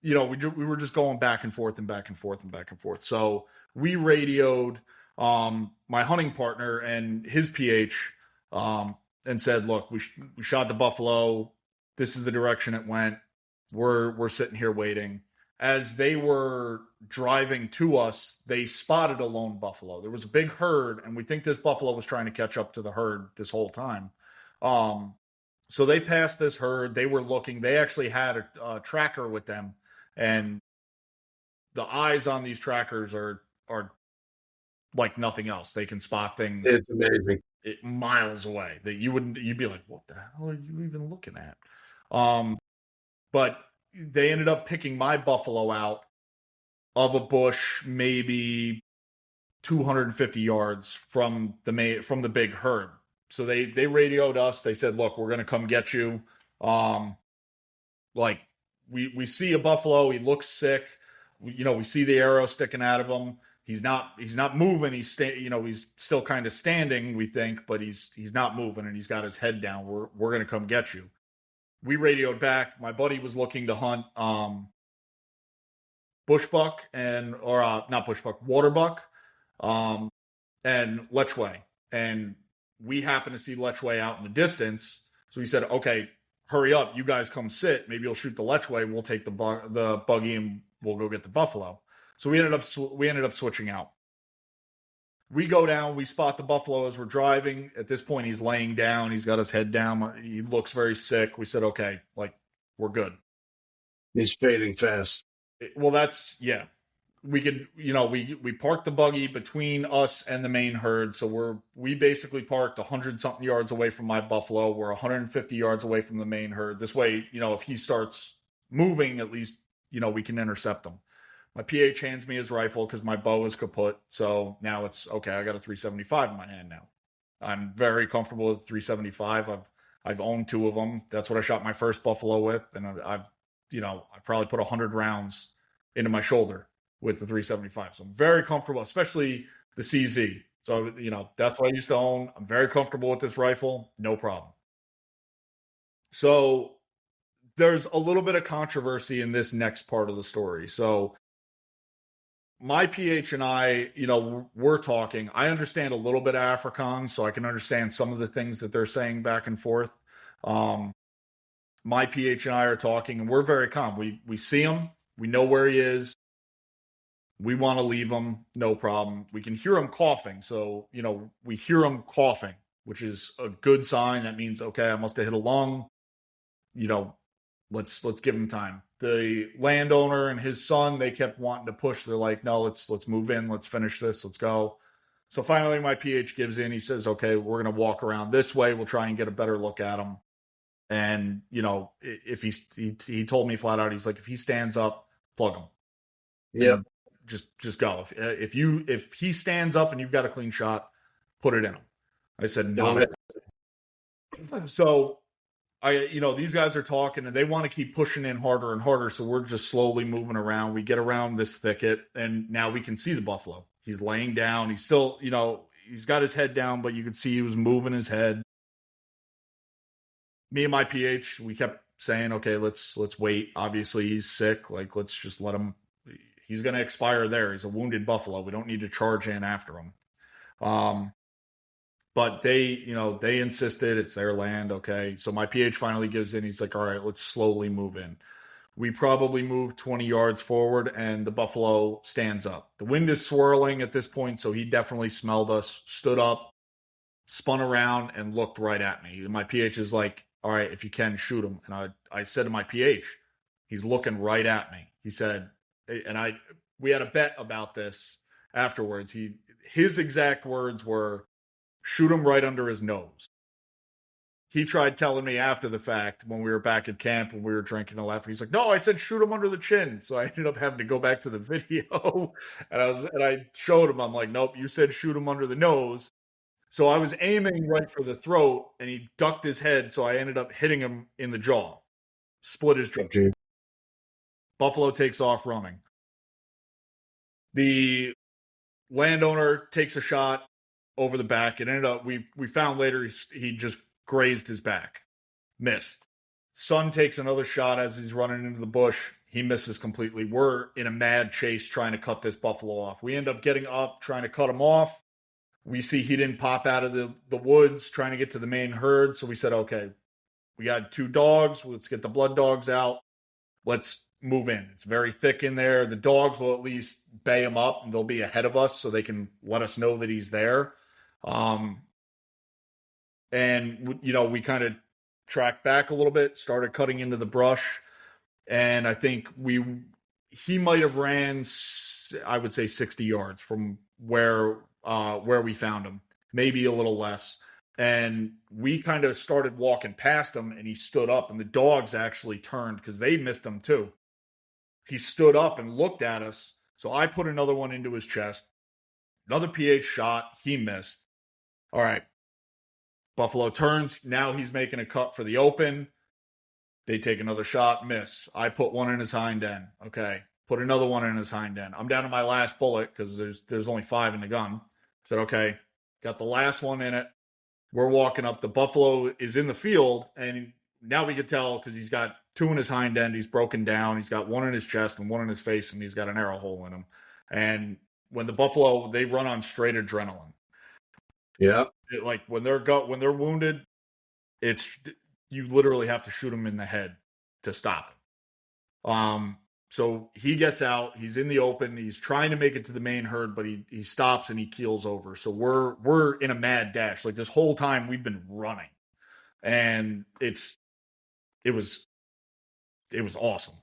we were just going back and forth and back and forth and back and forth. So we radioed my hunting partner and his PH and said, look, we shot the buffalo. This is the direction it went. We're sitting here waiting. As they were driving to us, they spotted a lone buffalo. There was a big herd, and we think this buffalo was trying to catch up to the herd this whole time. So they passed this herd. They were looking. They actually had a tracker with them, and the eyes on these trackers are like nothing else. They can spot things. It's amazing. miles away that you'd be like, what the hell are you even looking at? But they ended up picking my buffalo out of a bush, maybe 250 yards from the big herd. So they radioed us. They said, "Look, we're going to come get you. Um, like we see a buffalo. He looks sick. We see the arrow sticking out of him. He's not moving. He's still kind of standing. We think, but he's not moving, and he's got his head down. We're going to come get you." We radioed back. My buddy was looking to hunt bushbuck not bushbuck, waterbuck, um, and lechwe, and we happened to see lechwe out in the distance. So we said, "Okay, hurry up! You guys come sit. Maybe you'll shoot the lechwe. We'll take the buggy and we'll go get the buffalo." So we ended up switching out. We go down. We spot the buffalo as we're driving. At this point, he's laying down. He's got his head down. He looks very sick. We said, "Okay, like we're good." He's fading fast. Well, that's yeah. We could, we parked the buggy between us and the main herd, so we basically parked 100-something yards away from my buffalo. We're 150 yards away from the main herd. This way, if he starts moving, at least we can intercept him. My PH hands me his rifle because my bow is kaput, so now it's okay. I got a 375 in my hand now. I'm very comfortable with 375. I've owned 2 of them. That's what I shot my first buffalo with, and I probably put 100 rounds into my shoulder with the 375. So I'm very comfortable, especially the CZ. So, that's what I used to own. I'm very comfortable with this rifle. No problem. So there's a little bit of controversy in this next part of the story. So my PH and I, we're talking. I understand a little bit of Afrikaans, so I can understand some of the things that they're saying back and forth. My PH and I are talking, and we're very calm. We see him. We know where he is. We want to leave him, no problem. We can hear him coughing. So, we hear him coughing, which is a good sign. That means, okay, I must have hit a lung. Let's give him time. The landowner and his son, they kept wanting to push. They're like, no, let's move in. Let's finish this. Let's go. So finally my PH gives in. He says, okay, we're going to walk around this way. We'll try and get a better look at him. And, if he told me flat out, he's like, if he stands up, plug him. Yeah. Just go. If he stands up and you've got a clean shot, put it in him. I said no. So these guys are talking and they want to keep pushing in harder and harder. So we're just slowly moving around. We get around this thicket and now we can see the buffalo. He's laying down. He's still, he's got his head down, but you could see he was moving his head. Me and my PH, we kept saying, okay, let's wait. Obviously he's sick. Like, let's just let him. He's going to expire there. He's a wounded buffalo. We don't need to charge in after him. But they insisted it's their land. Okay. So my PH finally gives in. He's like, all right, let's slowly move in. We probably moved 20 yards forward and the buffalo stands up. The wind is swirling at this point. So he definitely smelled us, stood up, spun around and looked right at me. And my PH is like, all right, if you can, shoot him. And I said to my PH, he's looking right at me. He said, and we had a bet about this afterwards. His exact words were, shoot him right under his nose. He tried telling me after the fact when we were back at camp and we were drinking and laughing. He's like, no, I said shoot him under the chin. So I ended up having to go back to the video and I showed him. I'm like, nope, you said shoot him under the nose. So I was aiming right for the throat and he ducked his head. So I ended up hitting him in the jaw, split his jaw. Okay. Buffalo takes off running. The landowner takes a shot over the back. It ended up, we found later he just grazed his back, missed. Son takes another shot as he's running into the bush. He misses completely. We're in a mad chase trying to cut this buffalo off. We end up getting up, trying to cut him off. We see he didn't pop out of the woods trying to get to the main herd. So we said, okay, we got 2 dogs. Let's get the blood dogs out. Let's move in. It's very thick in there. The dogs will at least bay him up and they'll be ahead of us so they can let us know that he's there. And, we kind of tracked back a little bit, started cutting into the brush. And I think he might have ran, I would say 60 yards from where we found him, maybe a little less. And we kind of started walking past him, and he stood up, and the dogs actually turned because they missed him too. He stood up and looked at us. So I put another one into his chest. Another PH shot. He missed. All right. Buffalo turns. Now he's making a cut for the open. They take another shot. Miss. I put one in his hind end. Okay. Put another one in his hind end. I'm down to my last bullet because there's only 5 in the gun. Said, okay. Got the last one in it. We're walking up. The buffalo is in the field, and now we could tell because he's got 2 in his hind end. He's broken down. He's got 1 in his chest and 1 in his face, and he's got an arrow hole in him. And when the buffalo, they run on straight adrenaline. Yeah. Like when they're wounded, it's you literally have to shoot them in the head to stop it. So he gets out. He's in the open. He's trying to make it to the main herd, but he stops and he keels over. So we're in a mad dash. Like this whole time we've been running, and it was awesome.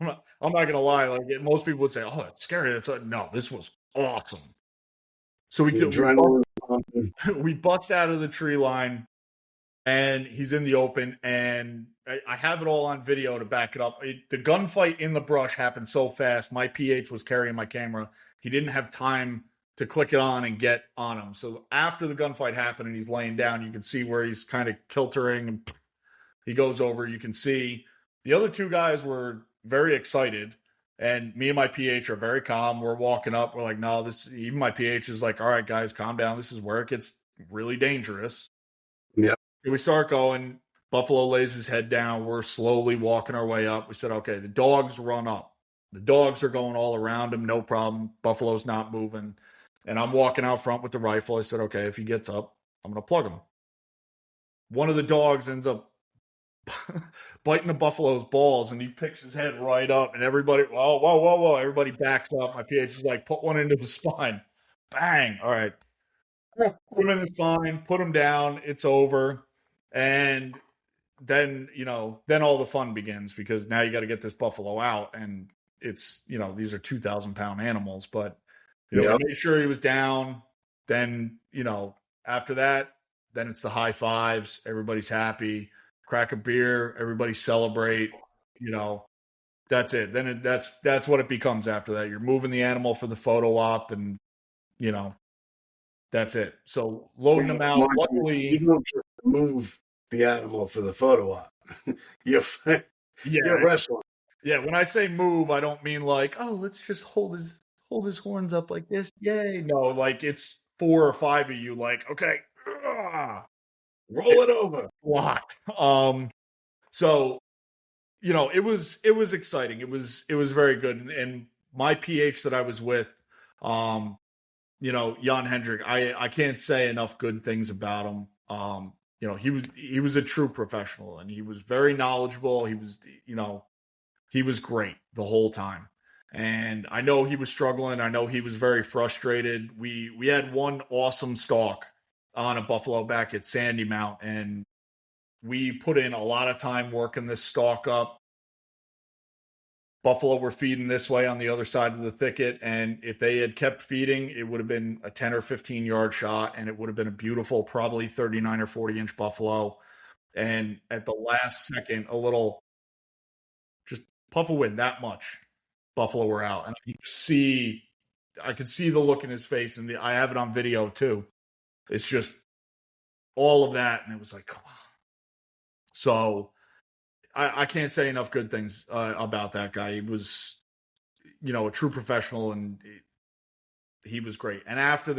I'm not gonna lie. Like most people would say, "Oh, it's scary." No, this was awesome. So we bust out of the tree line, and he's in the open, and I have it all on video to back it up. The gunfight in the brush happened so fast. My PH was carrying my camera. He didn't have time to click it on and get on him. So after the gunfight happened and he's laying down, you can see where he's kind of kiltering, and he goes over. You can see the other 2 guys were very excited, and me and my PH are very calm. We're walking up. We're like, no, even my PH is like, all right, guys, calm down. This is where it gets really dangerous. Yeah. We start going. Buffalo lays his head down. We're slowly walking our way up. We said, okay, the dogs run up. The dogs are going all around him. No problem. Buffalo's not moving. And I'm walking out front with the rifle. I said, okay, if he gets up, I'm going to plug him. One of the dogs ends up biting the buffalo's balls, and he picks his head right up. And everybody, whoa. Everybody backs up. My PH is like, put one into his spine. Bang. All right. Put him in the spine. Put him down. It's over. And then all the fun begins, because now you got to get this buffalo out, and it's these are 2,000-pound animals, but we made sure he was down. Then after that, then it's the high fives. Everybody's happy. Crack a beer. Everybody celebrate. That's it. Then that's what it becomes after that. You're moving the animal for the photo op, and that's it. So loading them out. Luckily, you don't just move the animal for the photo op. You're wrestling. Yeah, when I say move, I don't mean like, oh, let's just hold his horns up like this. Yay. No, like it's 4 or 5 of you, like, okay, roll it over. Lot. So, it was exciting. It was very good. And my PH that I was with, Jan Hendrik, I can't say enough good things about him. He was a true professional, and he was very knowledgeable. He was great the whole time. And I know he was struggling. I know he was very frustrated. We had one awesome stalk on a buffalo back at Sandy Mount, and we put in a lot of time working this stalk up. Buffalo were feeding this way on the other side of the thicket, and if they had kept feeding, it would have been a 10 or 15 yard shot, and it would have been a beautiful, probably 39 or 40 inch buffalo. And at the last second, a little just puff of wind, that much, buffalo were out. And I could see the look in his face, and I have it on video too. It's just all of that, and it was like, come on. So I can't say enough good things about that guy. He was, a true professional, and he was great. And after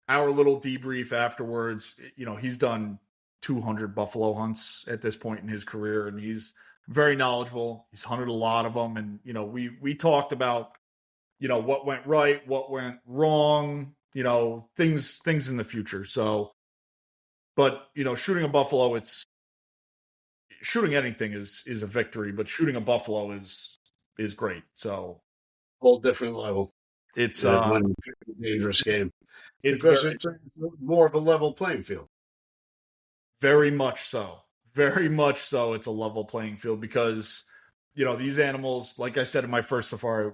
our little debrief afterwards, he's done 200 buffalo hunts at this point in his career, and he's very knowledgeable. He's hunted a lot of them. And, we talked about, what went right, what went wrong, things in the future. So, but, shooting a buffalo, shooting anything is a victory, but shooting a buffalo is great. So whole different level. It's a dangerous game. It's more of a level playing field. Very much so. Very much so. It's a level playing field because, these animals, like I said in my first safari,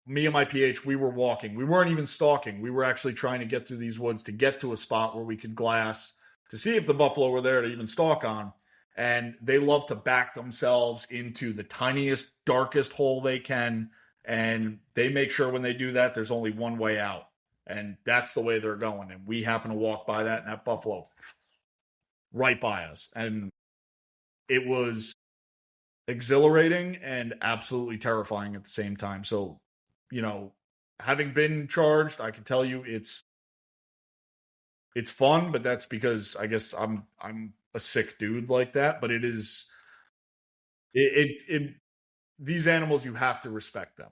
me and my PH, we were walking. We weren't even stalking. We were actually trying to get through these woods to get to a spot where we could glass to see if the buffalo were there to even stalk on. And they love to back themselves into the tiniest, darkest hole they can. And they make sure when they do that, there's only one way out. And that's the way they're going. And we happen to walk by that, and that buffalo right by us. And it was exhilarating and absolutely terrifying at the same time. So, having been charged, I can tell you it's fun, but that's because I guess I'm a sick dude like that. But it is these animals, you have to respect them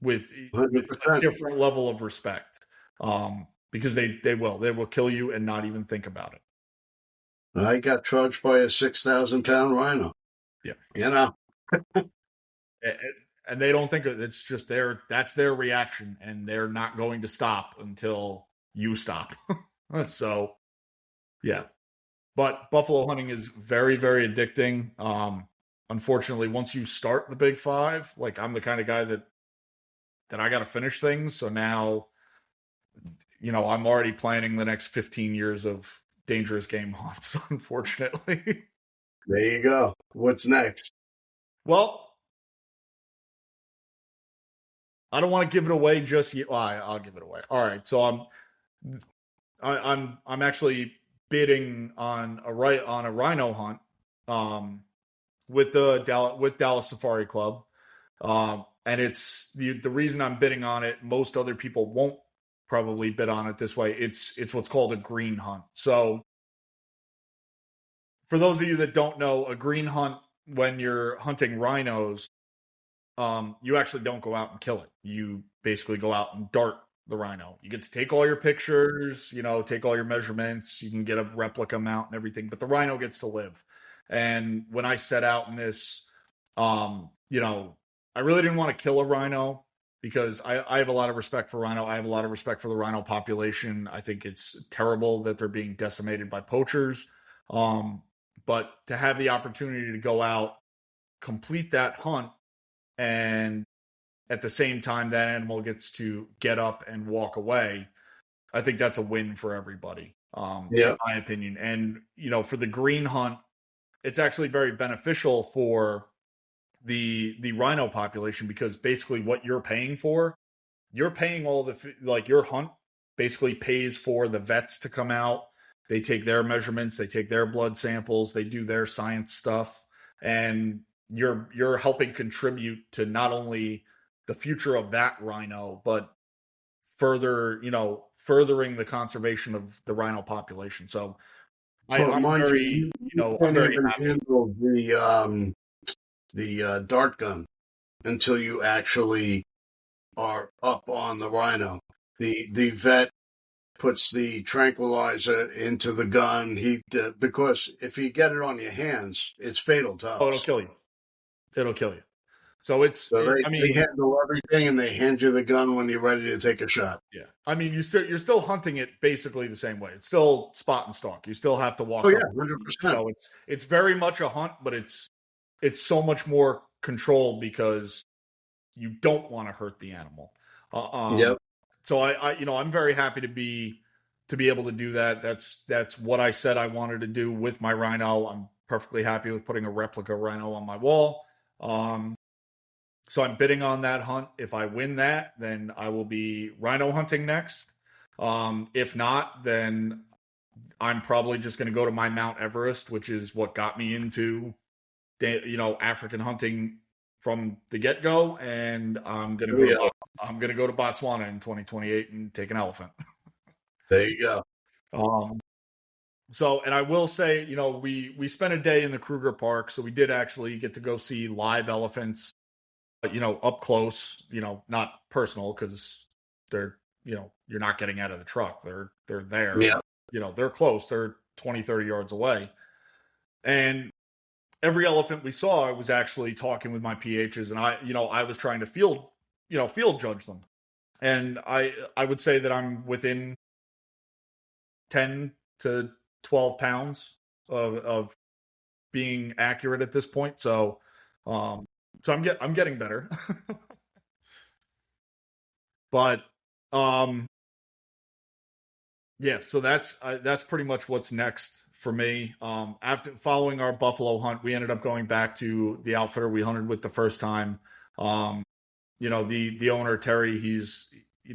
with a 100%. different level of respect, because they will kill you and not even think about it. I got charged by a 6,000-pound rhino. Yeah, and they don't think it's just that's their reaction, and they're not going to stop until you stop. So, yeah. But buffalo hunting is very, very addicting. Unfortunately, once you start the big five, like I'm the kind of guy that I got to finish things. So now, I'm already planning the next 15 years of dangerous game hunts, unfortunately. There you go. What's next? Well, I don't want to give it away just yet. Well, I'll give it away. All right. So I'm actually bidding on a rhino hunt, with Dallas Safari Club, and it's the reason I'm bidding on it. Most other people won't probably bid on it this way. It's what's called a green hunt. So, for those of you that don't know, a green hunt, when you're hunting rhinos, you actually don't go out and kill it. You basically go out and dart the rhino. You get to take all your pictures, take all your measurements. You can get a replica mount and everything, but the rhino gets to live. And when I set out in this, I really didn't want to kill a rhino because I have a lot of respect for rhino. I have a lot of respect for the rhino population. I think it's terrible that they're being decimated by poachers. But to have the opportunity to go out, complete that hunt, and at the same time that animal gets to get up and walk away, I think that's a win for everybody, in my opinion. And, for the green hunt, it's actually very beneficial for the rhino population, because basically what you're paying all your hunt basically pays for the vets to come out. They take their measurements, they take their blood samples, they do their science stuff, and you're helping contribute to not only the future of that rhino, but furthering the conservation of the rhino population. So I'm very, I'm very happy. Handle the dart gun until you actually are up on the rhino. The vet puts the tranquilizer into the gun. Because if you get it on your hands, it's fatal to us. Oh, it'll kill you. It'll kill you. So they handle everything, and they hand you the gun when you're ready to take a shot. Yeah, I mean, you're still hunting it basically the same way. It's still spot and stalk. You still have to walk. Oh yeah, 100%. So it's very much a hunt, but it's so much more controlled because you don't want to hurt the animal. Yep. So I'm very happy to be able to do that. That's what I said I wanted to do with my rhino. I'm perfectly happy with putting a replica rhino on my wall. So I'm bidding on that hunt. If I win that, then I will be rhino hunting next. If not, then I'm probably just going to go to my Mount Everest, which is what got me into, African hunting from the get-go. And I'm going to go to Botswana in 2028 and take an elephant. There you go. So, and I will say, we spent a day in the Kruger Park, so we did actually get to go see live elephants, up close, not personal, because they're, you're not getting out of the truck. They're there. Yeah. They're close. They're 20, 30 yards away. And every elephant we saw, I was actually talking with my PHs, and I was trying to field judge them. And I would say that I'm within 10 to 12 pounds of being accurate at this point. So I'm getting better. But yeah, so that's pretty much what's next for me. After following our buffalo hunt, we ended up going back to the outfitter we hunted with the first time. The owner, Terry, he's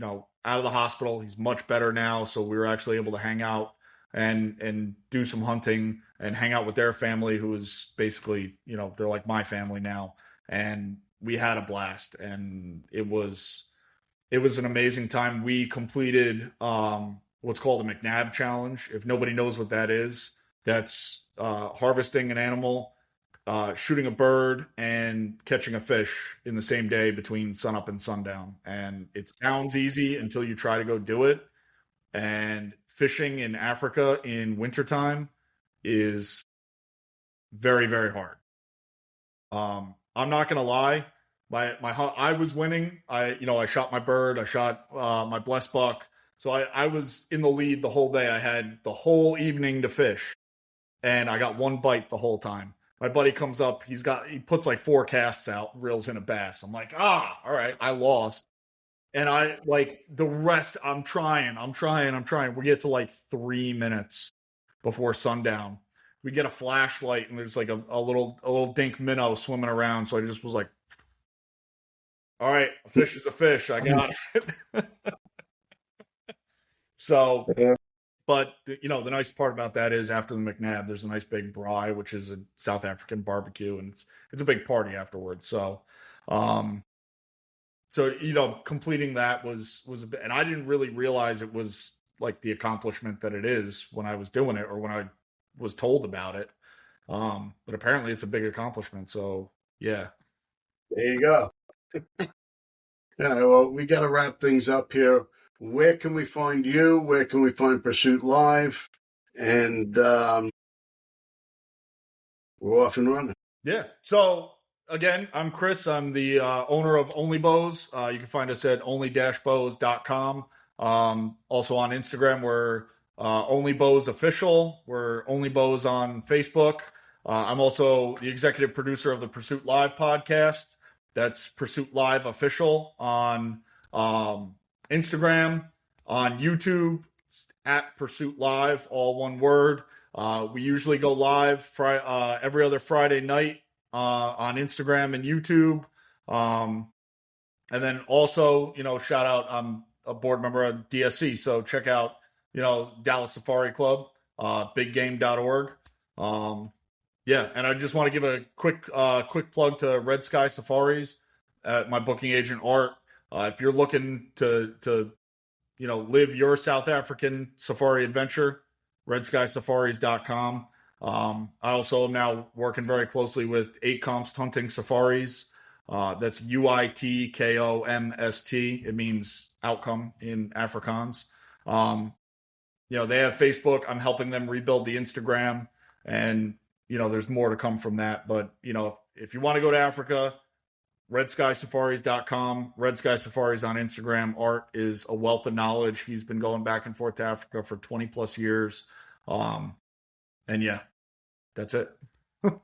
out of the hospital. He's much better now, so we were actually able to hang out and do some hunting and hang out with their family, who is basically, they're like my family now. And we had a blast, and it was an amazing time. We completed what's called a McNabb challenge. If nobody knows what that is, that's harvesting an animal, shooting a bird, and catching a fish in the same day between sunup and sundown. And it sounds easy until you try to go do it. And fishing in Africa in wintertime is very, very hard. I'm not going to lie. I was winning. I shot my bird. I shot my blessed buck. So I was in the lead the whole day. I had the whole evening to fish, and I got one bite the whole time. My buddy comes up. He puts like 4 casts out, reels in a bass. I'm like, all right, I lost. And I like the rest. I'm trying. We get to like 3 minutes before sundown. We get a flashlight, and there's like a little dink minnow swimming around. So I just was like, all right, a fish is a fish. I got it. So, but the nice part about that is after the McNabb, there's a nice big braai, which is a South African barbecue, and it's a big party afterwards. So, completing that was a bit, and I didn't really realize it was like the accomplishment that it is when I was doing it or when I was told about it. But apparently it's a big accomplishment. So yeah. There you go. Yeah, well, we got to wrap things up here. Where can we find you? Where can we find Pursuit Live? And we're off and running. Yeah. So again, I'm Chris. I'm the owner of Only Bows. You can find us at only-bows.com. Also on Instagram, we're Only Bows Official. We're Only Bows on Facebook. I'm also the executive producer of the Pursuit Live podcast. That's Pursuit Live Official on Instagram, on YouTube, at Pursuit Live, all one word. We usually go live every other Friday night on Instagram and YouTube. And then also, shout out, I'm a board member of DSC, so check out, Dallas Safari Club, biggame.org. Yeah, and I just want to give a quick plug to Red Sky Safaris, my booking agent Art. If you're looking to live your South African safari adventure, redskysafaris.com. I also am now working very closely with 8 Comps Hunting Safaris. That's UITKOMST. It means outcome in Afrikaans. They have Facebook. I'm helping them rebuild the Instagram, and there's more to come from that. But if you want to go to Africa, redskysafaris.com, Red Sky Safaris on Instagram. Art is a wealth of knowledge. He's been going back and forth to Africa for 20 plus years. And yeah, that's it. All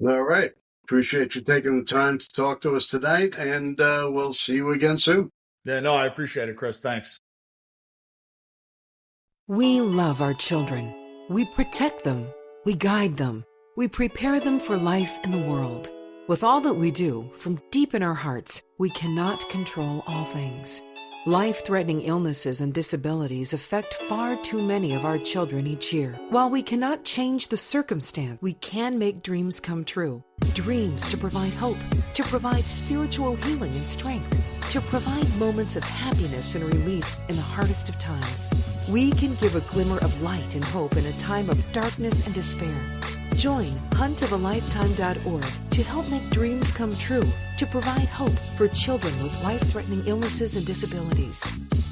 right. Appreciate you taking the time to talk to us tonight, and we'll see you again soon. Yeah, no, I appreciate it, Chris. Thanks. We love our children. We protect them. We guide them. We prepare them for life in the world. With all that we do, from deep in our hearts, we cannot control all things. Life-threatening illnesses and disabilities affect far too many of our children each year. While we cannot change the circumstance, we can make dreams come true. Dreams to provide hope, to provide spiritual healing and strength, to provide moments of happiness and relief in the hardest of times. We can give a glimmer of light and hope in a time of darkness and despair. Join huntofalifetime.org to help make dreams come true, to provide hope for children with life-threatening illnesses and disabilities.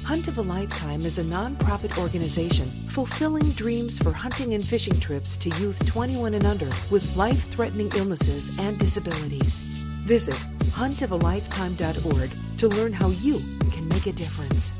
Hunt of a Lifetime is a non-profit organization fulfilling dreams for hunting and fishing trips to youth 21 and under with life-threatening illnesses and disabilities. Visit huntofalifetime.org to learn how you can make a difference.